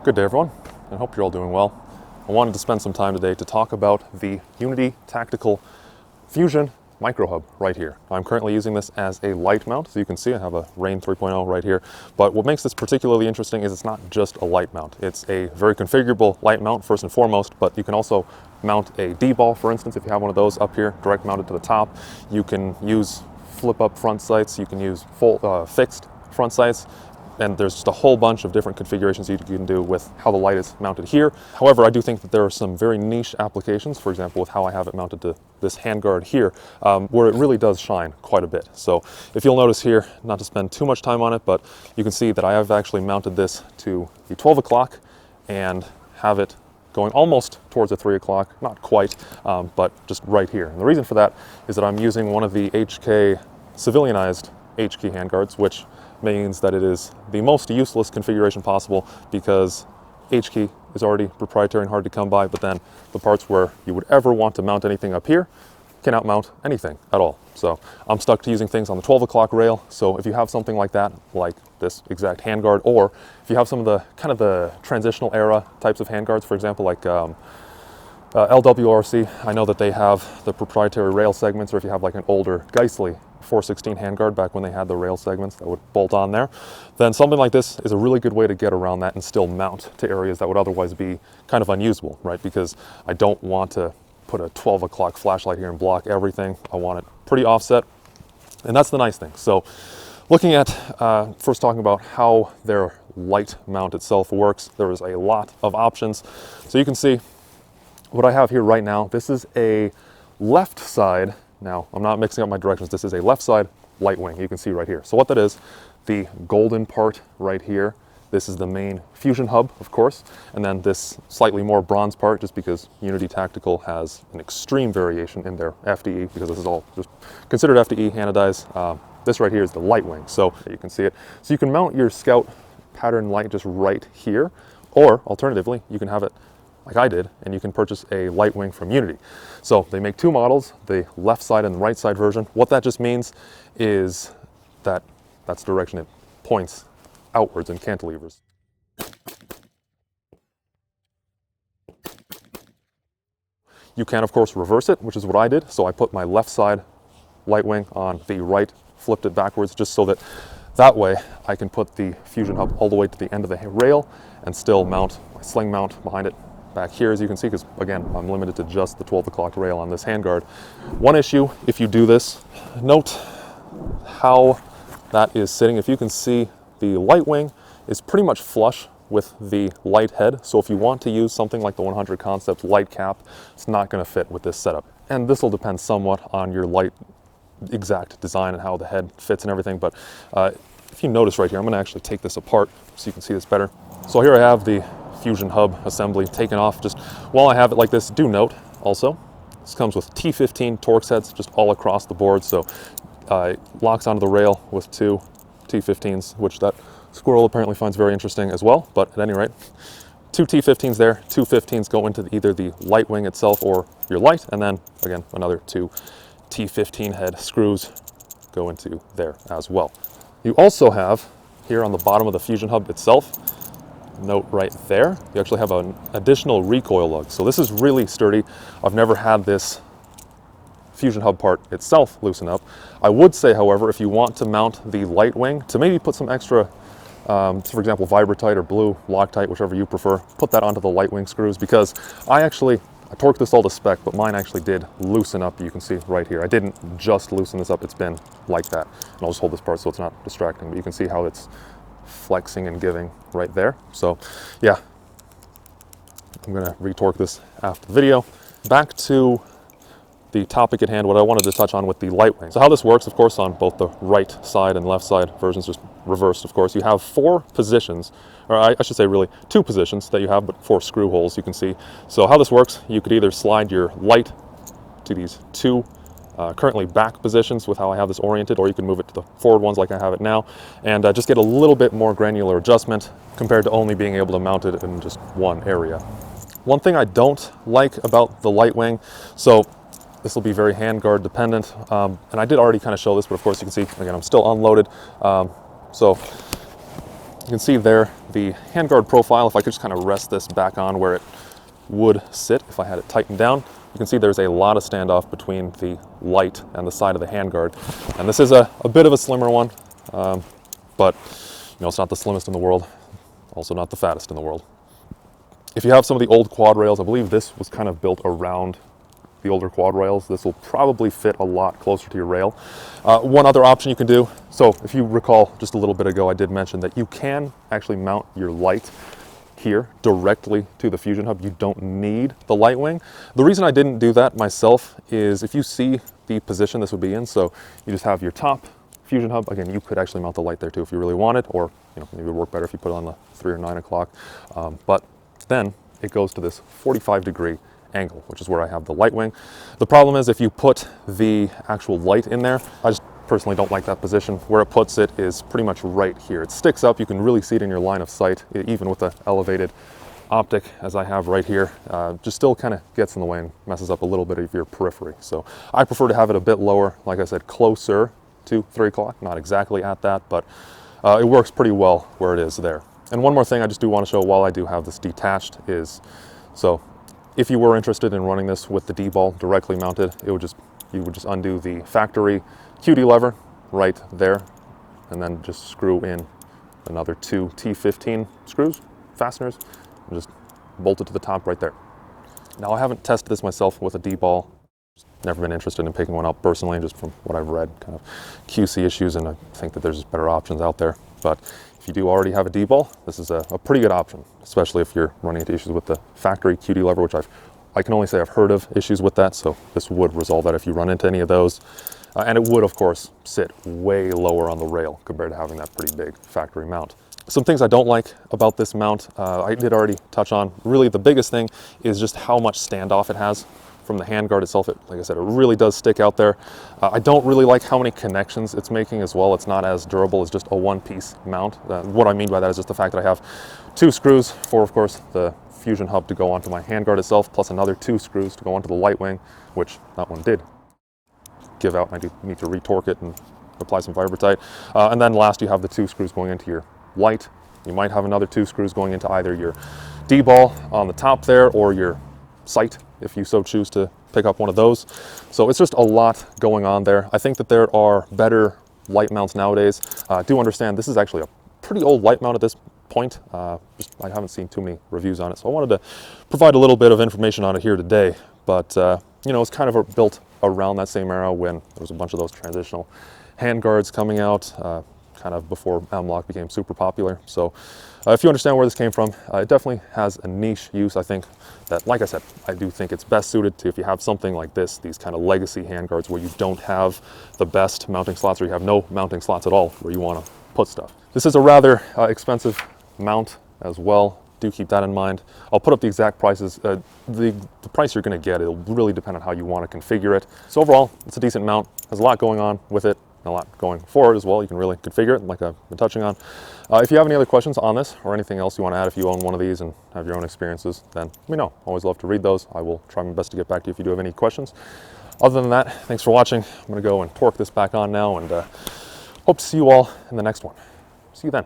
Good day, everyone. I hope you're all doing well. I wanted to spend some time today to talk about the Unity Tactical Fusion Micro Hub right here. I'm currently using this as a light mount. So you can see I have a Rain 3.0 right here. But what makes this particularly interesting is it's not just a light mount. It's a very configurable light mount first and foremost, but you can also mount a DBAL, for instance, if you have one of those up here, direct mounted to the top. You can use flip up front sights. You can use full fixed front sights. And there's just a whole bunch of different configurations you can do with how the light is mounted here. However, I do think that there are some very niche applications, for example, with how I have it mounted to this handguard here, where it really does shine quite a bit. So if you'll notice here, not to spend too much time on it, but you can see that I have actually mounted this to the 12 o'clock and have it going almost towards the 3 o'clock, not quite, but just right here. And the reason for that is that I'm using one of the HK civilianized HK handguards, which means that it is the most useless configuration possible because H-key is already proprietary and hard to come by, but then the parts where you would ever want to mount anything up here cannot mount anything at all. So I'm stuck to using things on the 12 o'clock rail. So if you have something like that, like this exact handguard, or if you have some of the kind of the transitional era types of handguards, for example, like LWRC, I know that they have the proprietary rail segments, or if you have like an older Geissele 416 handguard back when they had the rail segments that would bolt on there, then something like this is a really good way to get around that and still mount to areas that would otherwise be kind of unusable, right? Because I don't want to put a 12 o'clock flashlight here and block everything. I want it pretty offset, and that's the nice thing. So looking at, first talking about how their light mount itself works, there is a lot of options. So you can see what I have here right now. This is a left side. Now, I'm not mixing up my directions. This is a left side light wing. You can see right here. So what that is, the golden part right here, this is the main fusion hub, of course. And then this slightly more bronze part, just because Unity Tactical has an extreme variation in their FDE, because this is all just considered FDE anodized. This right here is the light wing. So you can see it. So you can mount your Scout pattern light just right here, or alternatively, you can have it like I did, and you can purchase a light wing from Unity. So they make two models, the left side and the right side version. What that just means is that that's the direction it points outwards in cantilevers. You can, of course, reverse it, which is what I did. So I put my left side light wing on the right, flipped it backwards, just so that way I can put the fusion hub all the way to the end of the rail and still mount my sling mount behind it back here, as you can see, because again, I'm limited to just the 12 o'clock rail on this handguard. One issue, if you do this, note how that is sitting. If you can see, the light wing is pretty much flush with the light head. So if you want to use something like the 100 Concept light cap, it's not going to fit with this setup. And this will depend somewhat on your light exact design and how the head fits and everything. But if you notice right here, I'm going to actually take this apart so you can see this better. So here I have the fusion hub assembly taken off. Just while I have it like this, do note also, this comes with T15 Torx heads just all across the board. So it locks onto the rail with two T15s, which that squirrel apparently finds very interesting as well. But at any rate, two T15s there, two 15s go into either the light wing itself or your light, and then again, another two T15 head screws go into there as well. You also have here on the bottom of the fusion hub itself, note right there, you actually have an additional recoil lug. So this is really sturdy. I've never had this fusion hub part itself loosen up. I would say, however, if you want to mount the light wing, to maybe put some extra, for example, Vibratite or blue Loctite, whichever you prefer, put that onto the light wing screws, because I torqued this all to spec, but mine actually did loosen up. You can see right here. I didn't just loosen this up, it's been like that. And I'll just hold this part so it's not distracting, but you can see how it's flexing and giving right there. So yeah, I'm gonna retorque this after the video. Back to the topic at hand, what I wanted to touch on with the light wing. So how this works, of course, on both the right side and left side versions, just reversed, of course. You have four positions, or I should say really two positions that you have, but four screw holes you can see. So how this works, you could either slide your light to these two currently back positions with how I have this oriented, or you can move it to the forward ones like I have it now, and just get a little bit more granular adjustment compared to only being able to mount it in just one area. One thing I don't like about the light wing, so this will be very handguard dependent, and I did already kind of show this, but of course you can see, again, I'm still unloaded. So You can see there the handguard profile. If I could just kind of rest this back on where it would sit if I had it tightened down, you can see there's a lot of standoff between the light and the side of the handguard. And this is a bit of a slimmer one, but you know, it's not the slimmest in the world, also not the fattest in the world. If you have some of the old quad rails, I believe this was kind of built around the older quad rails. This will probably fit a lot closer to your rail. One other option you can do, so if you recall just a little bit ago, I did mention that you can actually mount your light here directly to the fusion hub. You don't need the light wing. The reason I didn't do that myself is if you see the position this would be in, so you just have your top fusion hub. Again, you could actually mount the light there too if you really wanted, or you know, maybe it would work better if you put it on the 3 or 9 o'clock. But then it goes to this 45-degree angle, which is where I have the light wing. The problem is if you put the actual light in there, I just personally don't like that position. Where it puts it is pretty much right here. It sticks up, you can really see it in your line of sight, even with the elevated optic as I have right here. Just still kind of gets in the way and messes up a little bit of your periphery. So I prefer to have it a bit lower, like I said, closer to 3 o'clock, not exactly at that, but it works pretty well where it is there. And one more thing I just do want to show while I do have this detached is, so if you were interested in running this with the D-ball directly mounted, you would just undo the factory QD lever right there, and then just screw in another 2 T15 screws, fasteners, and just bolt it to the top right there. Now I haven't tested this myself with a D-ball. Never been interested in picking one up personally, just from what I've read, kind of QC issues, and I think that there's just better options out there. But if you do already have a D-ball, this is a pretty good option, especially if you're running into issues with the factory QD lever, which I can only say I've heard of issues with that, so this would resolve that if you run into any of those. And it would, of course, sit way lower on the rail compared to having that pretty big factory mount. Some things I don't like about this mount, I did already touch on. Really, the biggest thing is just how much standoff it has from the handguard itself. Like I said, it really does stick out there. I don't really like how many connections it's making as well. It's not as durable as just a one-piece mount. What I mean by that is just the fact that I have 2 screws for, of course, the fusion hub to go onto my handguard itself, plus another 2 screws to go onto the light wing, which that one did give out. I do need to retorque it and apply some Vibratite. And then last, you have the 2 screws going into your light. You might have another 2 screws going into either your D-ball on the top there or your sight, if you so choose to pick up one of those. So it's just a lot going on there. I think that there are better light mounts nowadays. I do understand this is actually a pretty old light mount at this point. I haven't seen too many reviews on it, so I wanted to provide a little bit of information on it here today. But you know, it's kind of built around that same era when there was a bunch of those transitional handguards coming out, kind of before M-LOK became super popular. So if you understand where this came from, it definitely has a niche use. I think that, like I said, I do think it's best suited to if you have something like this, these kind of legacy handguards where you don't have the best mounting slots, or you have no mounting slots at all where you want to put stuff. This is a rather expensive mount as well. Do keep that in mind. I'll put up the exact prices. The price you're going to get, it'll really depend on how you want to configure it. So overall, it's a decent mount. There's a lot going on with it, and a lot going forward as well. You can really configure it, like I've been touching on. If you have any other questions on this or anything else you want to add, if you own one of these and have your own experiences, then let me know. Always love to read those. I will try my best to get back to you if you do have any questions. Other than that, thanks for watching. I'm going to go and torque this back on now, and hope to see you all in the next one. See you then.